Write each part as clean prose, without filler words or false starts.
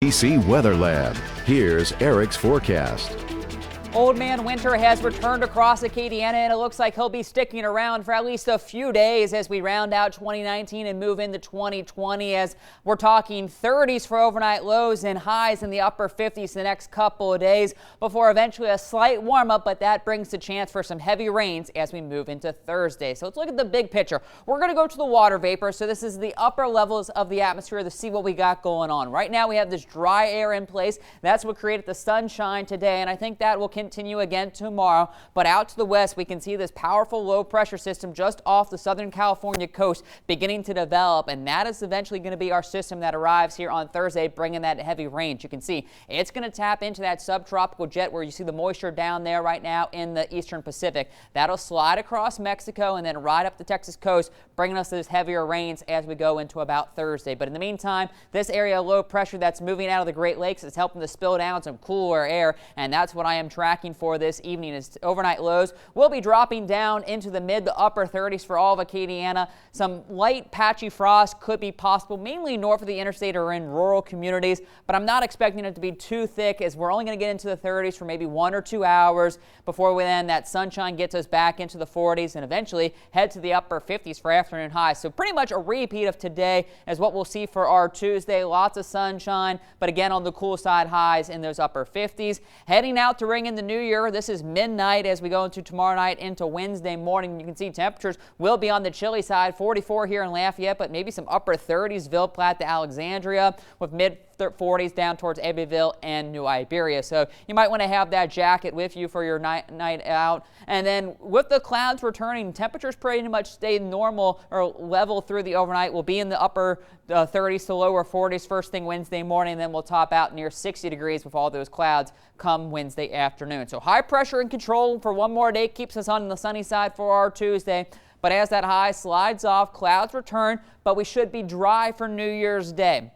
ABC Weather Lab. Here's Eric's forecast. Old Man Winter has returned across Acadiana, and it looks like he'll be sticking around for at least a few days as we round out 2019 and move into 2020, as we're talking 30s for overnight lows and highs in the upper 50s the next couple of days before eventually a slight warm up, but that brings the chance for some heavy rains as we move into Thursday. So let's look at the big picture. We're going to go to the water vapor. So this is the upper levels of the atmosphere to see what we got going on. Right now we have this dry air in place. That's what created the sunshine today, and I think that will continue again tomorrow. But out to the west, we can see this powerful low pressure system just off the Southern California coast beginning to develop, and that is eventually going to be our system that arrives here on Thursday, bringing that heavy rain. You can see it's going to tap into that subtropical jet where you see the moisture down there right now in the eastern Pacific. That'll slide across Mexico and then right up the Texas coast, bringing us those heavier rains as we go into about Thursday. But in the meantime, this area of low pressure that's moving out of the Great Lakes is helping to spill down some cooler air, and that's what I am tracking for this evening. Is overnight lows will be dropping down into the mid to upper 30s for all of Acadiana. Some light patchy frost could be possible, mainly north of the interstate or in rural communities, but I'm not expecting it to be too thick, as we're only going to get into the 30s for maybe 1 or 2 hours before then that sunshine gets us back into the 40s and eventually head to the upper 50s for afternoon highs. So pretty much a repeat of today is what we'll see for our Tuesday. Lots of sunshine, but again on the cool side, highs in those upper 50s. Heading out to ring in the new year, this is midnight as we go into tomorrow night into Wednesday morning. You can see temperatures will be on the chilly side, 44 here in Lafayette, but maybe some upper 30s, Ville Platte to Alexandria, with mid 40s down towards Abbeville and New Iberia. So you might want to have that jacket with you for your night out. And then with the clouds returning, temperatures pretty much stay normal or level through the overnight. We'll be in the upper 30s to lower 40s first thing Wednesday morning, and then we'll top out near 60 degrees with all those clouds come Wednesday afternoon. So high pressure and control for one more day keeps us on the sunny side for our Tuesday. But as that high slides off, clouds return, but we should be dry for New Year's Day.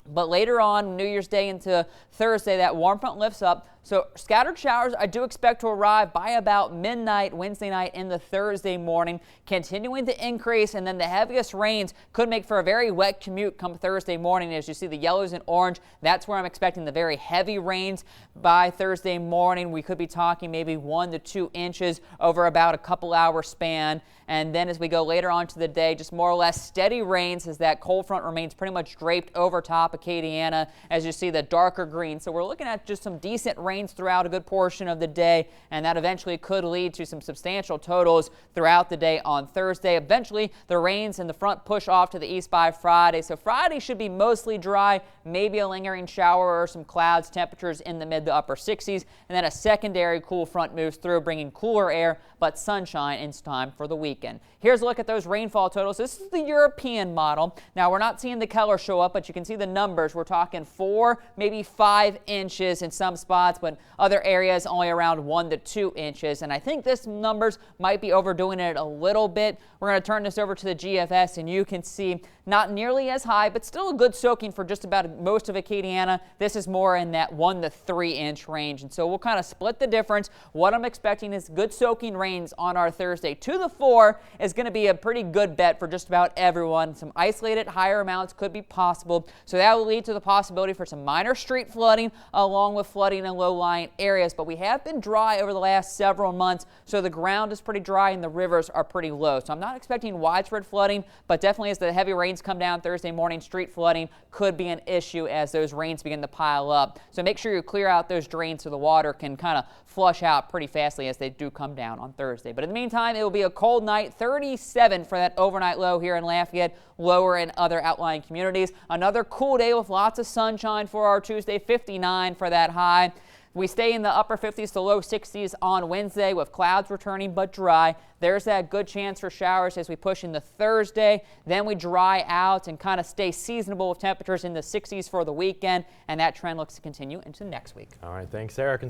But later on, New Year's Day into Thursday, that warm front lifts up. So scattered showers I do expect to arrive by about midnight Wednesday night into Thursday morning, continuing to increase, and then the heaviest rains could make for a very wet commute come Thursday morning. As you see the yellows and orange, that's where I'm expecting the very heavy rains by Thursday morning. We could be talking maybe 1 to 2 inches over about a couple hour span. And then as we go later on to the day, just more or less steady rains as that cold front remains pretty much draped over top Acadiana, as you see the darker green. So we're looking at just some decent rains throughout a good portion of the day, and that eventually could lead to some substantial totals throughout the day on Thursday. Eventually, the rains in the front push off to the east by Friday. So Friday should be mostly dry, maybe a lingering shower or some clouds, temperatures in the mid to upper 60s, and then a secondary cool front moves through, bringing cooler air but sunshine in time for the weekend. Here's a look at those rainfall totals. This is the European model. Now, we're not seeing the Keller show up, but you can see the numbers. We're talking 4, maybe 5 inches in some spots, but other areas only around 1 to 2 inches. And I think this numbers might be overdoing it a little bit. We're going to turn this over to the GFS, and you can see not nearly as high, but still a good soaking for just about most of Acadiana. This is more in that 1 to 3 inch range. And so we'll kind of split the difference. What I'm expecting is good soaking rains on our Thursday. 2 to 4 is going to be a pretty good bet for just about everyone. Some isolated higher amounts could be possible. So that will lead to the possibility for some minor street flooding along with flooding in low-lying areas. But we have been dry over the last several months, so the ground is pretty dry and the rivers are pretty low. So I'm not expecting widespread flooding, but definitely as the heavy rains come down Thursday morning, street flooding could be an issue as those rains begin to pile up. So make sure you clear out those drains so the water can kind of flush out pretty fastly as they do come down on Thursday. But in the meantime, it will be a cold night. 37 for that overnight low here in Lafayette, lower in other outlying communities. Another cool day with lots of sunshine for our Tuesday, 59 for that high. We stay in the upper 50s to low 60s on Wednesday with clouds returning but dry. There's that good chance for showers as we push into Thursday. Then we dry out and kind of stay seasonable with temperatures in the 60s for the weekend, and that trend looks to continue into next week. All right, thanks, Eric.